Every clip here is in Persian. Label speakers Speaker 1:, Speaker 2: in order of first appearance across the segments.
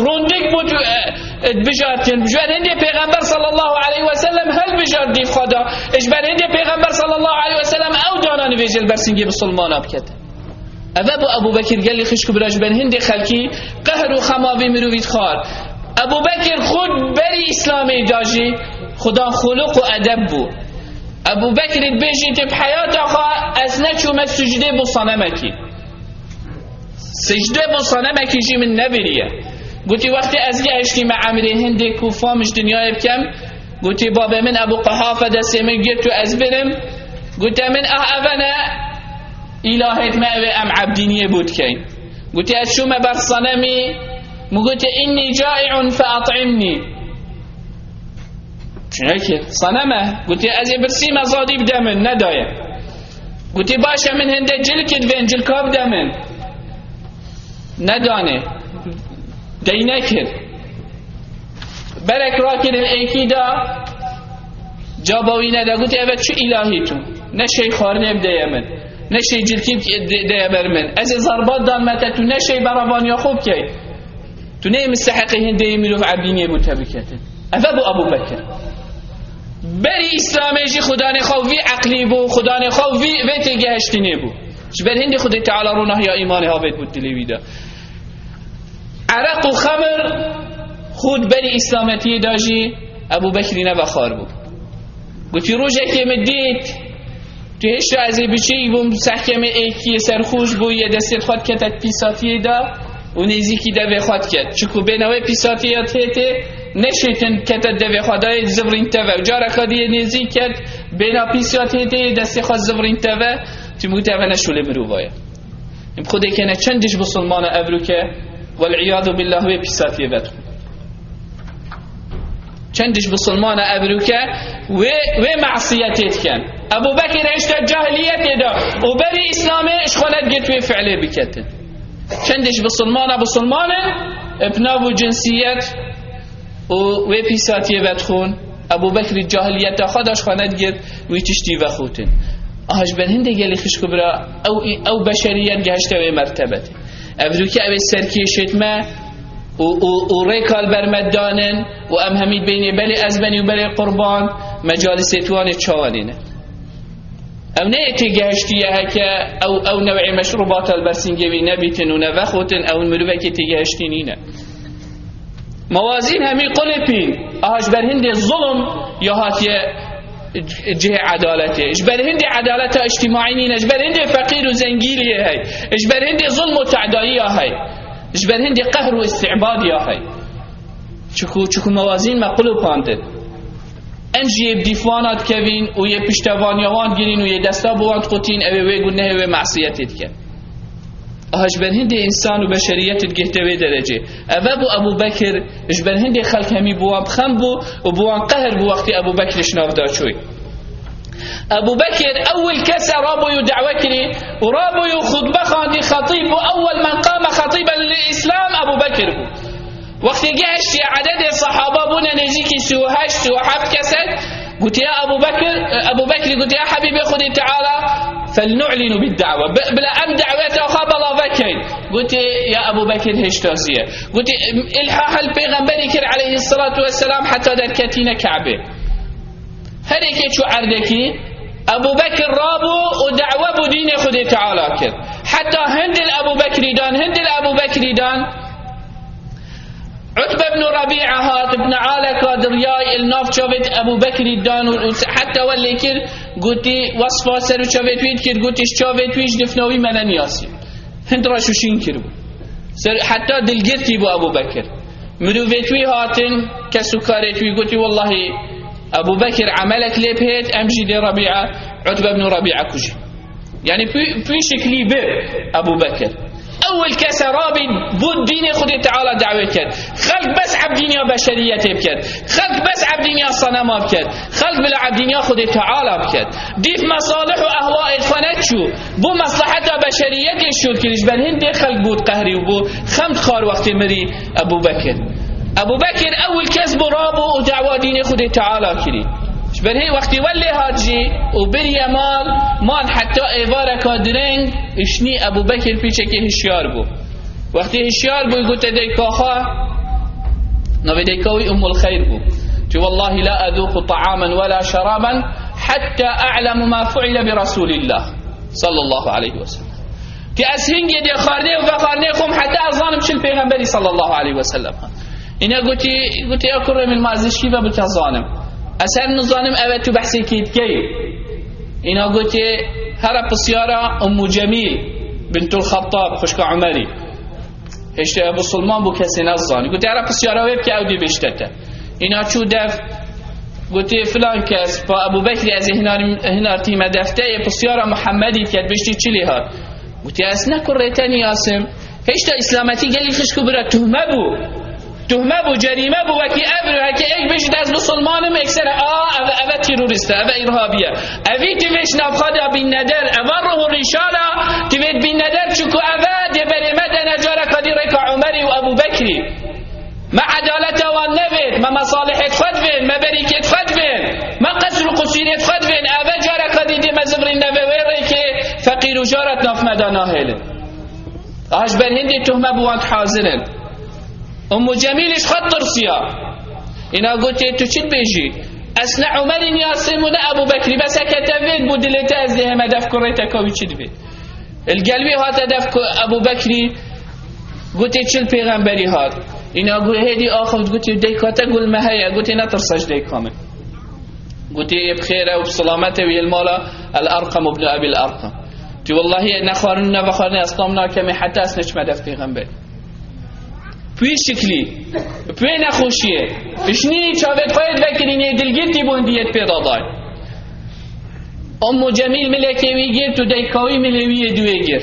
Speaker 1: روندک بود بجارتن بجار هندی پیغمبر صلی الله علیه و سلم هل بجار دی خدا اش بر هندی پیغمبر صلی الله علیه و سلم او دانانی ویجل برسنگی مسلمان ابکت ابو بکر قال لي خشك براج بن هندي خلقي قهر و خماوي مرويت خار ابو بکر خود بری اسلامی داجی خدا خلق و ادب بو ابو بکر بیجی تب حیات آخا از نچومت سجده بو صنمکی سجده بو صنمکی جی من نبریه گوتی وقتی از گشتی مع عمری هندی کو فامش دنیای بکم گوتی باب من ابو قحافه دستی من گرتو از برم گوتی من اونا الهیت ما ام عبدینیه بود کن گوتی از شوم بر صنمی مقولت إني جائع فأطعمني شنو هيك صنمه قلت أزي برسي مزادي بدمن نداية قلت باشا من هنده جلكت فين جلكا بدمن ندانه دينكر برك راكن الأيكي دا جابوي ندا قلت أبد شو إلهيتو نشي خارني بداية من نشي جلكت داية برمن أزي ضربات دامتتو نشي برابان يخوب كي تو نه مستحقی هنده میلوف عبدینیه بود تبکتن ابو بکر بری اسلامی جی خدا نخواوی عقلی بو خدا نخواوی ویت گهشتینه بو جبر هندی خدا تعالی رو نهیا ایمان ها ویت بود دلیویده عرق و خمر خود بری اسلامتی داجی ابو بکری نبخار بود گوتی روژه که مدید تو هشت ازی بچی بوم سحکم ایکی سرخوش بو یه دستید خود کتت پیساتی دا و نزیکی دوی خواد کرد چکو بینوی پیساتیات هیته نشیتن کتت دوی خوادای زورین توه و جارا خادی نزیک کرد بینا پیسات هیته دستی خواد زورین توه تیمو توه نشوله مروبایه ام خوده کنه چندش بسلمان ابرو که والعیاذ بالله وی پیساتی بدخون چندش بسلمان ابرو که و معصیتیت کن ابو بکر اشتا جاهلیت دا و بری اسلامه اشخالت گرت وی فعله بکتن چندش بسلمان ابنا و جنسیت و پیساتی بدخون ابو بکر جاهلیت خودش خواند گرد و تشتی و خوتن آهش بن هنده گلی خشکو برا او بشریت گهشته و مرتبت افرو که او سرکیشت ما و ریکال برمدانن و ام همید بینی بلی از بنی و بلی قربان مجالستوان چوالینه او نه تیگهشتیه هکه او نوع مشروبات البرسنگوی نبیتن و نوخوتن او مروه که تیگهشتی نینه موازین همی قلپین آهاش بر هند ظلم یا هاتیه جه عدالته اش بر هند عدالت اجتماعی نینه اش بر هند فقیر و زنگیلیه هی اش بر هند ظلم و تعداییه هی اش بر هند قهر و استعبادیه هی چکو موازین ما قلپانده انجی بدیفانات کوین و یه پشتوانیوان گیرین و یه دستا بواند قطین اوه گونه و معصیتت کن اهش بر هند انسان و بشریتت گهته و درجه ابو بکر اش بر هند خلق همی بوان بخم بو و بوان قهر بو وقتی ابو بکرش نافدا چوی ابو بکر اول کس رابو دعوه کری و رابو خطبه خاندی خطیب و اول من قام خطیبا للاسلام ابو بکر بو وقتی گشتی عدد صحابه بونه نزیکی 38 و 7 کسد قلت يا أبو بكر قلت يا حبيبي خذي تعالى فلنعلن بالدعوة بلا أم دعوته خبلا بكين قلت يا أبو بكر هشتاسية قلت الحاح البيغمبري كر عليه الصلاة والسلام حتى دركتين كعبه هريك شو عردكي أبو بكر رابو ودعوة بدين خذي تعالى كر حتى هند الأبو بكر دان عتبة بن ربيعة هات ابن عالك درياي الناف شافت أبو بكر الدان حتى ولي كر قلتي وصفة سر شافت ويد كر قلتي شافت ويش دفنوي منن ياسي هند راشوشين كربو حتى دلقتي بو أبو بكر مروفتوي هاتن كسكارتوي قلتي والله أبو بكر عملك لبهت أمجي دي ربيعة عتبة بن ربيعة كجي يعني في شكلي أبو بكر اول کس رابی بود دین خود تعالی دعوه کرد خلق بس عبدینیا بشریت بکرد خلق بس عبدینیا صنما بکرد خلق بلا عبدینیا خود تعالی بکرد دیف مصالح و اهواء الفنت شو بو مصلحت بشریت شد کلیش بر هند خلق بود قهری و بو خمد خار وقت مری ابو بکر اول کس برابو و دعوه دین خود تعالی کری برهی وقتی ولی هاجی و بری مال حتی ایوار کادرنگ اشنی ابو بکر پیچه که هشیار بو وقتی هشیار بو گوته دی کاخا ناوی دیکاوی الخیر بو تو والله لا اذوق طعاما ولا شرابا حتى اعلم ما فعل برسول الله صلى الله عليه وسلم که از هنگی دی خارده و خارده خوم حتی از ظالم چل پیغمبری صلی الله علیه و سلم اینا گوتی اکر من مازشی و بوت ظالم اثر نظالم اوه تو بحثی کید کی اینا گوتی هر پسیارا ام جمیل بنت الخطاب خوشک عمری هشت ابو سلمان بو کسی نظانی گوتی هر پسیارا ویب که او دی بشتته اینا چو دف گوتی فلان کس با ابو بکری از هنار تیم دفته پسیارا محمدی که بشتی چلی ها گوتی از نکن ریتنی یاسم هشتا اسلامتی گلی خشکو برا تهمه بو جریمه بو وکی ابرو هکی ایک بشید از مسلمانم اکسر اوه تیروریسته اوه ارهابیه اوی تیوش نفخاده بین ندر اوه روح ریشالا تیوید بین ندر چکو اوه دی بریمه نجاره کدی ریکا عمری و ابو بکری ما عدالت وان نوید ما مصالحت خود وین ما بریکت خود وین ما قصر قصیرت خود وین اوه جاره کدی دی مزبرین نوید ریکه فقیر و جارت ناف مدانا هیلن آج بر هندی تهمه بوانت حاضرن ام جمیلش خط ترسیا اینا گوتی تو چید بیجی اسنا عمر یاسم و نه ابو بکری بس کتوید بود دلت از ده هدف کریت کوی چید بید القلبی هات هدف ابو بکری گوتی چل پیغمبری هات اینا گوتی هدی آخر گوتی دیکاته گل مهیا گوتی نترسش دیکامه گوتی بخیره و بسلامته وی المالا الارقم ابن ابي الارقم تو والله نخوارن نبخوارن اسلامنا کمی حتی اسنش مدف پیغمبر پوی شکلی پوی نخوشیه اشنی چاوت خواهد بکرینی دلگیرتی بوندیت پیدا دای ام جمیل ملکوی گیر تو دیکاوی ملوی دوی گیر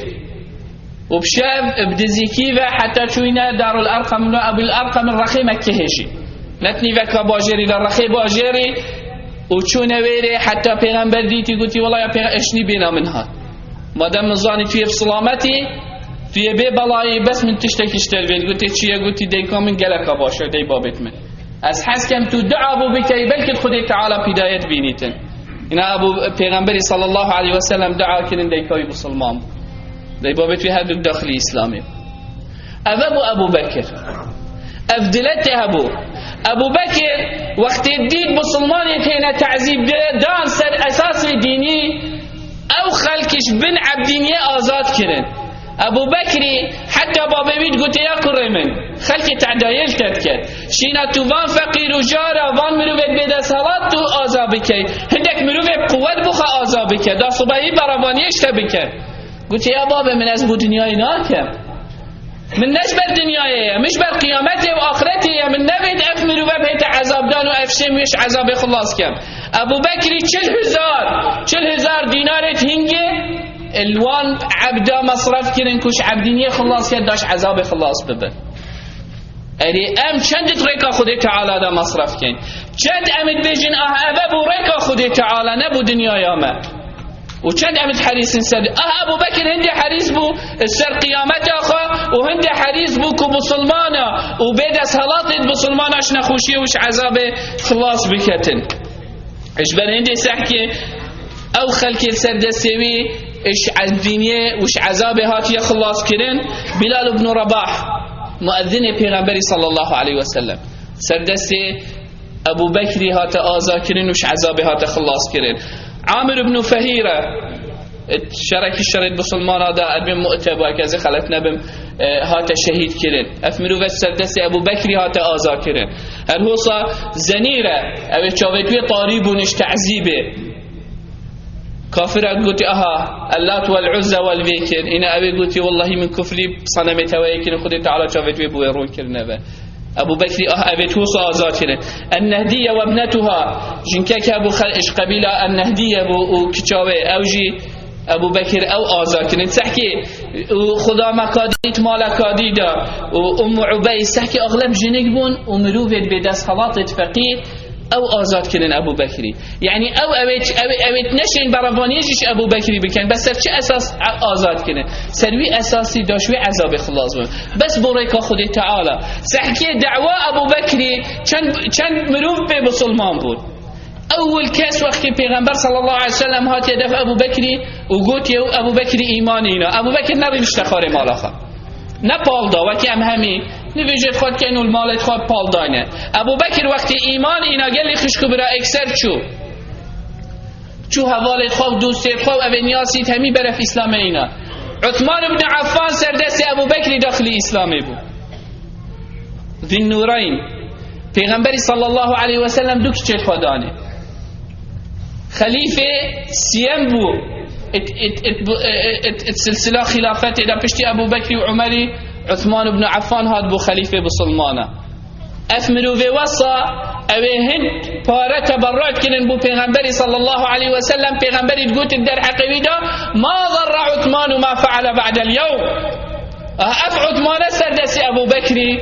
Speaker 1: و بشاب بدزیکی و حتی چوینه دار الارقم و ابو الارقم الرخی مکه هشی نتنی وکا باجری لرخی باجری و چونه ویره حتی پیغمبر دیتی گوتی والله یا پیغمبر اشنی بینا منها مادام نزانی توی بسلامتی توی بی بلایی بس من تشتکیش تلوید گوتی چیه گوتی دیکا من گلکا باشه دی بابت من از حس کم تو دعا بو بکی بلکت خودی تعالی پیدایت بینیتن اینا ابو پیغمبری صلی الله علیه و سلم دعا کردن دیکای مسلمان دی بابت فی هر داخلی اسلامی ابو بکر افدلت ابو بکر وقتی دید مسلمانی تینا تعذیب دان سر اساس دینی او خلقش بن عبدینیه آزاد کرن ابو بکری حتی بابوید گوتی یا کرمن خلق تعدایل کرد شینا تو وان فقیر و جارا وان مروفت بیده سالات تو آزاد بکی هندک مروفت قوت بخوا آزاد بکی دا صبحی برابانیش تبکر گوتی یا بابا من از بو دنیای ناکم من نش بر دنیایه مش بر قیامته و آخرته من نوید اف مروفت بیت عذاب دان و افشمش عذاب خلاص کم ابو بکری 40,000 دینارت هنگه الوان عبدا مصرف کرن کش عبدینیه خلاص کرد داش عذاب خلاص ببن اری ام چند ریکا خود تعالی دا مصرف کن چند امد بجن ابو ریکا خود تعالی نبو دنیا ما و چند امد حریص سر ابو بکر هندی حریص بو سر قیامت آخا و هندی حریص بو که مسلمانا و بید از حالات مسلماناش نخوشی وش عذاب خلاص بکتن اش بر هندی سحکی او خلکی سر دستوی اش عذابینیه وش عذاب هاتیه خلاص کرن بلال بن رباح مؤذن پیغمبری صلی الله علیه و سلم سر دست ابو بکری هات آزا کرن وش عذاب هات خلاص کرن عامر بن فهیره شرکی شرید بسلمان هذا ادم مؤتب و کسی خلط نبم هات شهید کرن افمرو و سر دست ابو بکری هات آزا کرن هر حوصا زنیره او چاوتوی طاریبونش تعذیبه كافر قلت اللات والعزى والبيكر إنا أبي قلت والله من كفري صنم توايكر خذ تعالى شافت بيبو يرون كرنبه أبو بكر أبي توصى أزاتنا النهدية وابنتها جنكك أبو خلش قبيلة النهدية أبو كتشاوي أوجي أبو بكر أو أزاتنا تحكي خدا مكاديت مالا كاديدا وأم عبيد تحكي أغلب جنكبون ومروفت بدس خلاطة فقير او آزاد کردن ابو بکری یعنی اویت نشین برابانیش ابو بکری بکن بس چه اساس آزاد کردن سروی اساسی داشوی عذاب خلاص بود بس برای که خود تعالی سحکی دعوا ابو بکری چند مروف به مسلمان بود اول کس وقتی پیغمبر صلی الله علیه وسلم هات یدف ابو بکری و گوت یو ابو بکری ایمان اینا ابو بکر نریش تخاره مالاخا نه پال دا وکی هم همی نویجت خود که اینو المالت خود پال دانه. ابو بکر وقتی ایمان اینا گلی خشکو برا اکثر چو حوالت خود دوستیت خود او نیاسید همی برف اسلام اینا. عثمان بن عفان سردست ابو بکر داخلی اسلامی بود. ذی النورین پیغمبری صلی الله علیه و سلم دو کچت خدانه. خلیفه سیم بود. سلسله خلافت اذا پشتی ابو بکر و عمری عثمان بن عفان هاد بو خلیفه بسلمانه. افمرو و وصا اوه هند پاره تبرعت کنن بو پیغمبری صلی الله علیه و سلم. پیغمبری گوت در حقیقی دا ما ضر عثمان ما فعل بعد اليوم. اف عثمان سردسی ابو بکری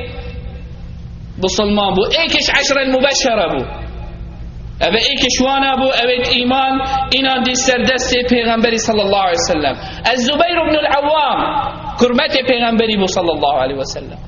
Speaker 1: بسلمان بو ایکش 10 المبشره بو. اوه ایکش وانا بو اوه ایمان اینا دی سردست پیغمبری صلی الله علیه و سلم. الزبیر بن العوام کرمت پیغمبری بو صلی الله علیه و سلم.